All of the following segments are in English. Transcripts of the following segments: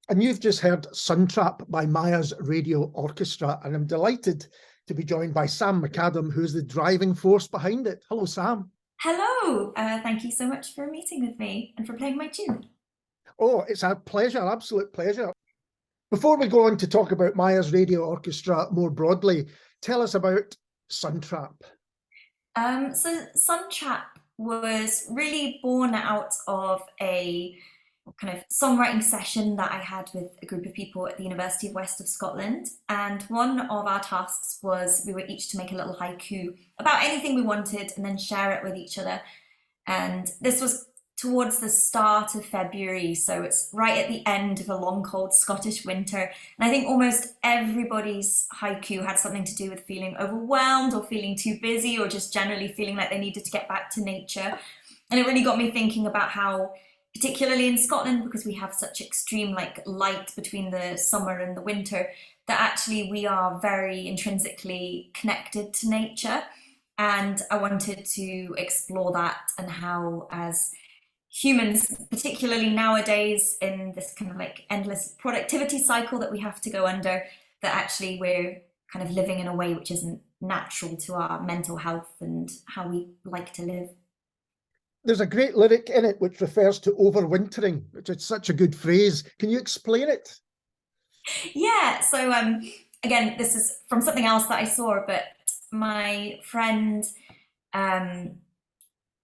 And you've just heard Sun Trap by Maya's Radio Orchestra, and I'm delighted to be joined by Sam MacAdam, who's the driving force behind it. Hello, Sam. Hello, thank you so much for meeting with me and for playing my tune. Oh, it's a pleasure, absolute pleasure. Before we go on to talk about Maya's Radio Orchestra more broadly, tell us about Sun Trap. So Sun Trap was really born out of a kind of songwriting session that I had with a group of people at the University of West of Scotland. And one of our tasks was we were each to make a little haiku about anything we wanted and then share it with each other. And this was towards the start of February, so it's right at the end of a long, cold Scottish winter. And I think almost everybody's haiku had something to do with feeling overwhelmed or feeling too busy or just generally feeling like they needed to get back to nature. And it really got me thinking about how, particularly in Scotland, because we have such extreme light between the summer and the winter, that actually we are very intrinsically connected to nature. And I wanted to explore that and how, as humans, particularly nowadays in this kind of endless productivity cycle that we have to go under, that actually we're kind of living in a way which isn't natural to our mental health and how we like to live. There's a great lyric in it which refers to overwintering, which is such a good phrase. Can you explain it? Yeah, so again, this is from something else that I saw, but my friend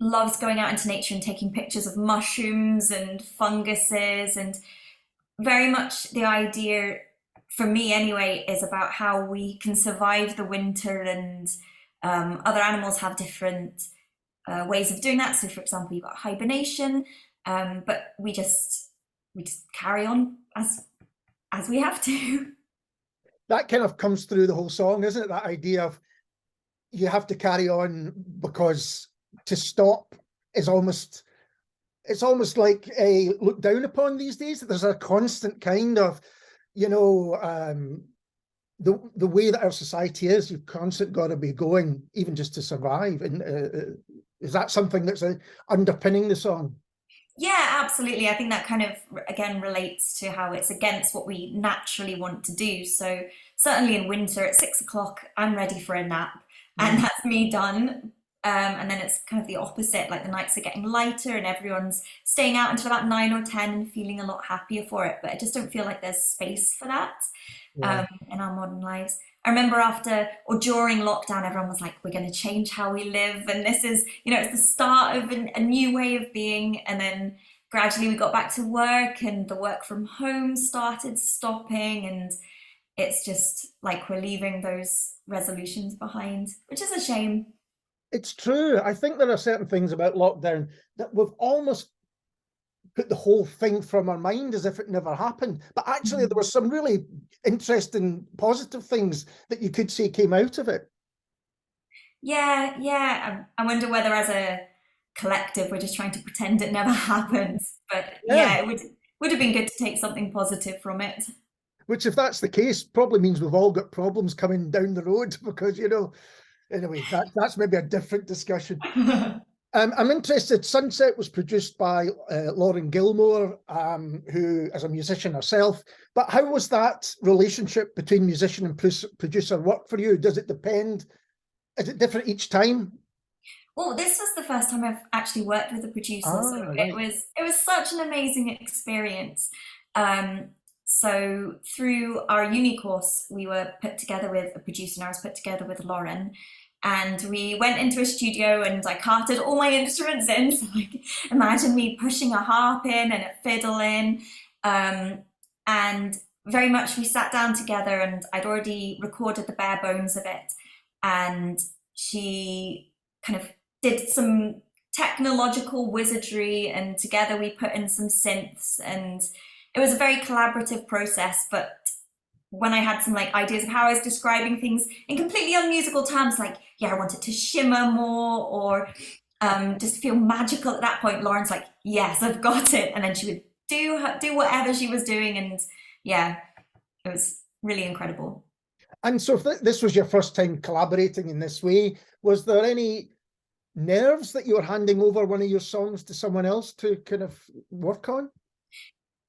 loves going out into nature and taking pictures of mushrooms and funguses, and very much the idea, for me anyway, is about how we can survive the winter, and other animals have different ways of doing that. So for example, you've got hibernation, but we just carry on as we have to. That kind of comes through the whole song, isn't it? That idea of you have to carry on because to stop is almost, it's almost like a look down upon these days. There's a constant kind of, you know, the way that our society is, you've constantly got to be going even just to survive. And is that something that's underpinning the song? Yeah, absolutely. I think that kind of, again, relates to how it's against what we naturally want to do. So certainly in winter at 6 o'clock, I'm ready for a nap, and that's me done. And then it's kind of the opposite, like the nights are getting lighter and everyone's staying out until about 9 or 10 and feeling a lot happier for it. But I just don't feel like there's space for that in our modern lives. I remember after or during lockdown, everyone was like, we're going to change how we live. And this is, you know, it's the start of a new way of being. And then gradually we got back to work and the work from home started stopping. And it's just like we're leaving those resolutions behind, which is a shame. It's true. I think there are certain things about lockdown that we've almost put the whole thing from our mind as if it never happened. But actually, there were some really interesting, positive things that you could say came out of it. Yeah. I wonder whether as a collective, we're just trying to pretend it never happens. But Yeah. yeah, it would have been good to take something positive from it. Which, if that's the case, probably means we've all got problems coming down the road because, you know, anyway, that's maybe a different discussion. I'm interested, Sunset was produced by Lauren Gilmore, who is a musician herself, but how was that relationship between musician and producer work for you? Does it depend? Is it different each time? Well, this was the first time I've actually worked with a producer, so Right. it was such an amazing experience. So through our uni course, we were put together with a producer, and I was put together with Lauren. And we went into a studio and I carted all my instruments in. So like, imagine me pushing a harp in and a fiddle in. And very much we sat down together, and I'd already recorded the bare bones of it. And she kind of did some technological wizardry, and together we put in some synths, and it was a very collaborative process. But when I had some ideas of how I was describing things in completely unmusical terms, like, yeah, I want it to shimmer more or just feel magical at that point, Lauren's like, yes, I've got it. And then she would do whatever she was doing. And yeah, it was really incredible. And so if this was your first time collaborating in this way, was there any nerves that you were handing over one of your songs to someone else to kind of work on?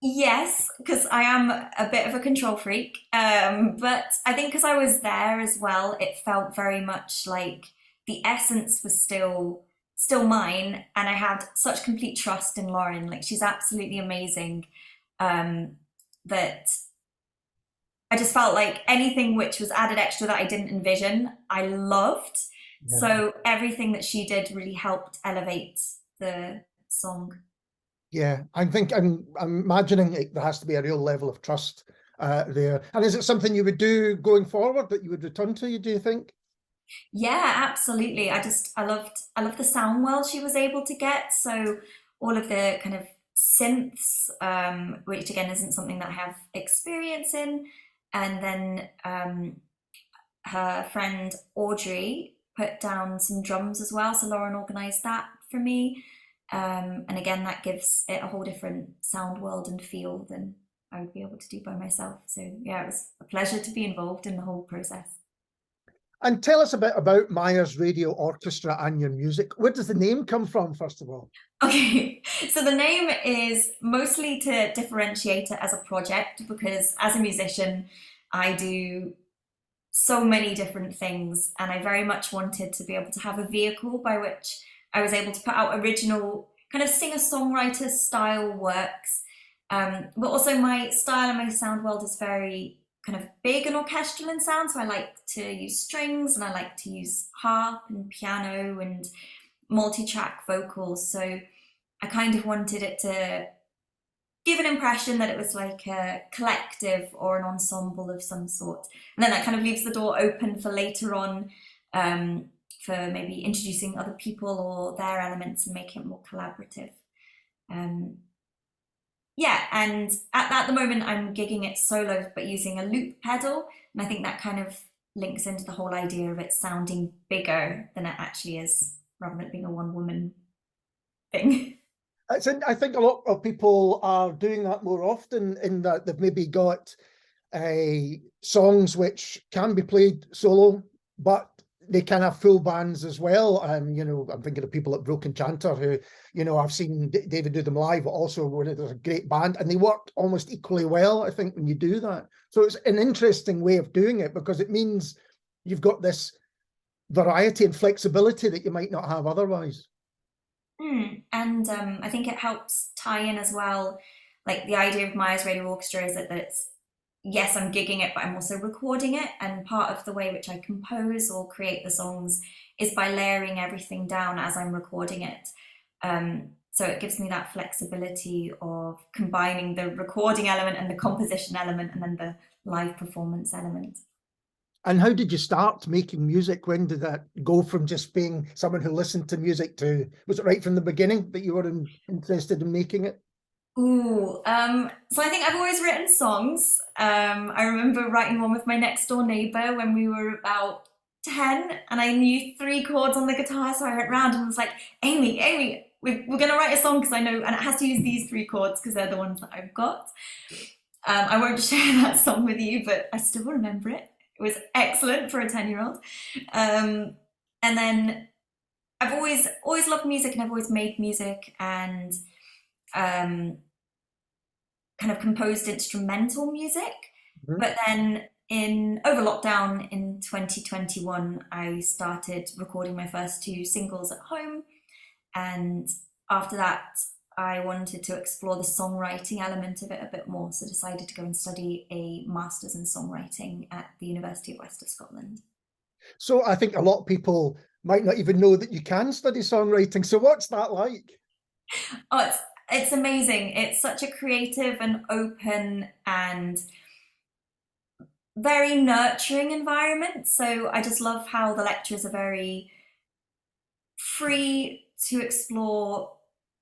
Yes, because I am a bit of a control freak. But I think because I was there as well, it felt very much like the essence was still mine, and I had such complete trust in Lauren. Like she's absolutely amazing. Um, that I just felt like anything which was added extra that I didn't envision, I loved. Yeah. So everything that she did really helped elevate the song. Yeah, I'm imagining there has to be a real level of trust there. And is it something you would do going forward that you would return to, do you think? Yeah, absolutely. I loved the sound world she was able to get. So all of the kind of synths, which again isn't something that I have experience in, and then her friend Audrey put down some drums as well. So Lauren organised that for me. And again, that gives it a whole different sound world and feel than I would be able to do by myself. So yeah, it was a pleasure to be involved in the whole process. And tell us a bit about Maya's Radio Orchestra and your music. Where does the name come from, first of all? Okay, so the name is mostly to differentiate it as a project because as a musician, I do so many different things, and I very much wanted to be able to have a vehicle by which I was able to put out original kind of singer-songwriter style works. But also my style and my sound world is very kind of big and orchestral in sound, so I like to use strings and I like to use harp and piano and multi-track vocals. So I kind of wanted it to give an impression that it was like a collective or an ensemble of some sort. And then that kind of leaves the door open for later on, for maybe introducing other people or their elements and making it more collaborative. Um, yeah, and at the moment I'm gigging it solo but using a loop pedal. And I think that kind of links into the whole idea of it sounding bigger than it actually is, rather than it being a one woman thing. I think a lot of people are doing that more often in that they've maybe got songs which can be played solo, but they can have full bands as well. I'm thinking of people like Broken Chanter who, I've seen David do them live, but also when there's a great band and they work almost equally well, I think, when you do that. So it's an interesting way of doing it because it means you've got this variety and flexibility that you might not have otherwise. And I think it helps tie in as well. Like the idea of Maya's Radio Orchestra is that it's, yes, I'm gigging it, but I'm also recording it. And part of the way which I compose or create the songs is by layering everything down as I'm recording it. So it gives me that flexibility of combining the recording element and the composition element and then the live performance element. And how did you start making music? When did that go from just being someone who listened to music to, was it right from the beginning that you were interested in making it? So I think I've always written songs. I remember writing one with my next door neighbor when we were about 10 and I knew 3 chords on the guitar. So I went round and was like, Amy, we're going to write a song because I know, and it has to use these 3 chords because they're the ones that I've got. I won't share that song with you, but I still remember it. It was excellent for a 10-year-old. And then I've always loved music and I've always made music and kind of composed instrumental music. Mhm. But then over lockdown in 2021, I started recording my first 2 singles at home. And after that, I wanted to explore the songwriting element of it a bit more, so decided to go and study a master's in songwriting at the University of West of Scotland. So I think a lot of people might not even know that you can study songwriting. So what's that like? Oh, it's amazing. It's such a creative and open and very nurturing environment. So I just love how the lecturers are very free to explore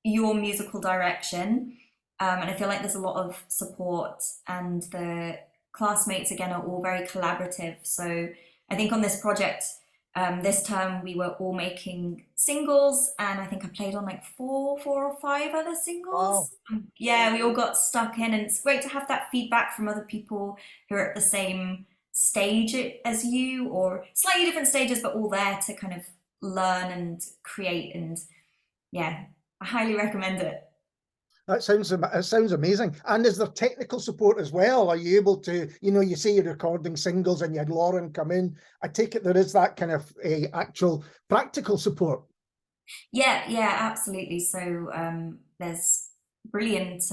your musical direction. And I feel like there's a lot of support, and the classmates again are all very collaborative. So I think on this project, this term we were all making singles, and I think I played on like four or 5 other singles. Wow. Yeah, we all got stuck in, and it's great to have that feedback from other people who are at the same stage as you, or slightly different stages, but all there to kind of learn and create. And yeah, I highly recommend it. That sounds amazing. And is there technical support as well? Are you able to, you say you're recording singles and you had Lauren come in. I take it there is that kind of actual practical support. Yeah, absolutely. So there's brilliant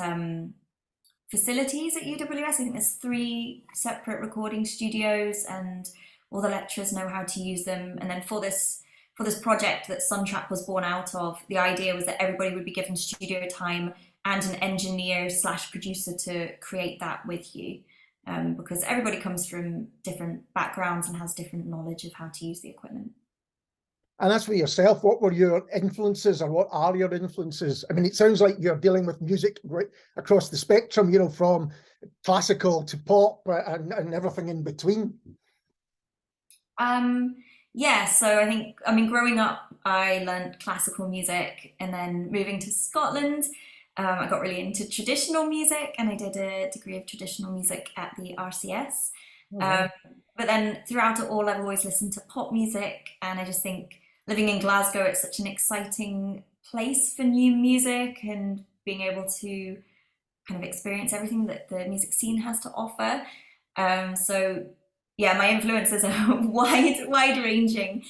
facilities at UWS. I think there's 3 separate recording studios, and all the lecturers know how to use them. And then for this project that Suntrap was born out of, the idea was that everybody would be given studio time and an engineer / producer to create that with you, because everybody comes from different backgrounds and has different knowledge of how to use the equipment. And that's for yourself. What were your influences, or what are your influences? I mean, it sounds like you're dealing with music right across the spectrum, from classical to pop and everything in between. Yeah, so I mean, growing up, I learned classical music, and then moving to Scotland, I got really into traditional music, and I did a degree of traditional music at the RCS. Mhm. But then throughout it all, I've always listened to pop music, and I just think living in Glasgow, it's such an exciting place for new music and being able to kind of experience everything that the music scene has to offer. So yeah, my influences are wide ranging,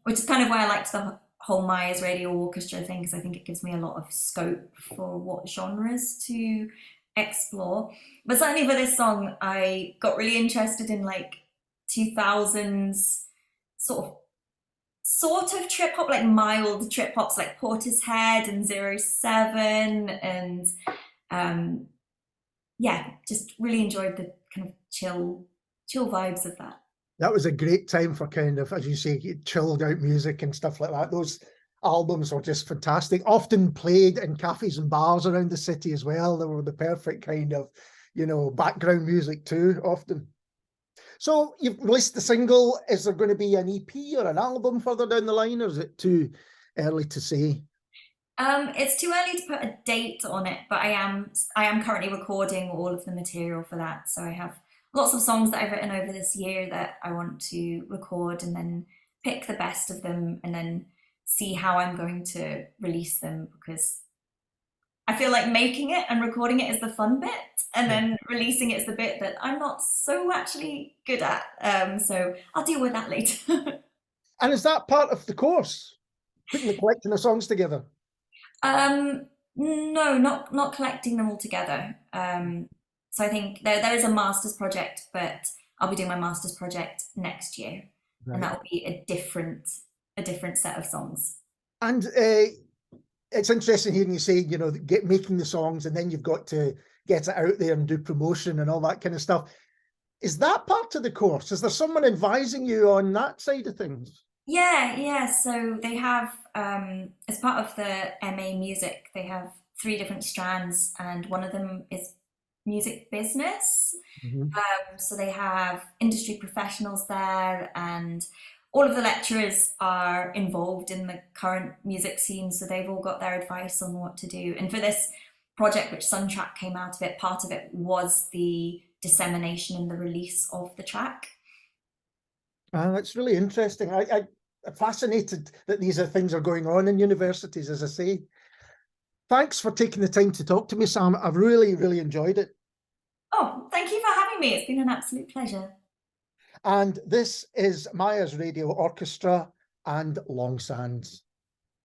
which is kind of why I liked the whole Myers Radio Orchestra thing, because I think it gives me a lot of scope for what genres to explore. But certainly for this song, I got really interested in like 2000s sort of trip hop, like mild trip hops like Portishead and 07, and yeah, just really enjoyed the kind of chill vibes of that. That was a great time for kind of, as you say, chilled out music and stuff like that. Those albums were just fantastic, often played in cafes and bars around the city as well. They were the perfect kind of, background music too, often. So you've released the single. Is there going to be an EP or an album further down the line, or is it too early to say? It's too early to put a date on it, but I am currently recording all of the material for that. So I have lots of songs that I've written over this year that I want to record, and then pick the best of them, and then see how I'm going to release them, because I feel like making it and recording it is the fun bit, and then releasing it is the bit that I'm not so actually good at. So I'll deal with that later. And is that part of the course, putting the collection of songs together? No, not collecting them all together. So I think there is a master's project, but I'll be doing my master's project next year, and that will be a different set of songs. And it's interesting hearing you say, making the songs, and then you've got to get it out there and do promotion and all that kind of stuff. Is that part of the course? Is there someone advising you on that side of things? Yeah. So they have, as part of the MA Music, they have 3 different strands, and one of them is music business. So they have industry professionals there, and all of the lecturers are involved in the current music scene, so they've all got their advice on what to do. And for this project, which Suntrap came out of it, part of it was the dissemination and the release of the track. That's really interesting. I'm fascinated that these things are going on in universities, as I say. Thanks for taking the time to talk to me, Sam. I've really, really enjoyed it. Oh, thank you for having me. It's been an absolute pleasure. And this is Myers Radio Orchestra and Long Sands.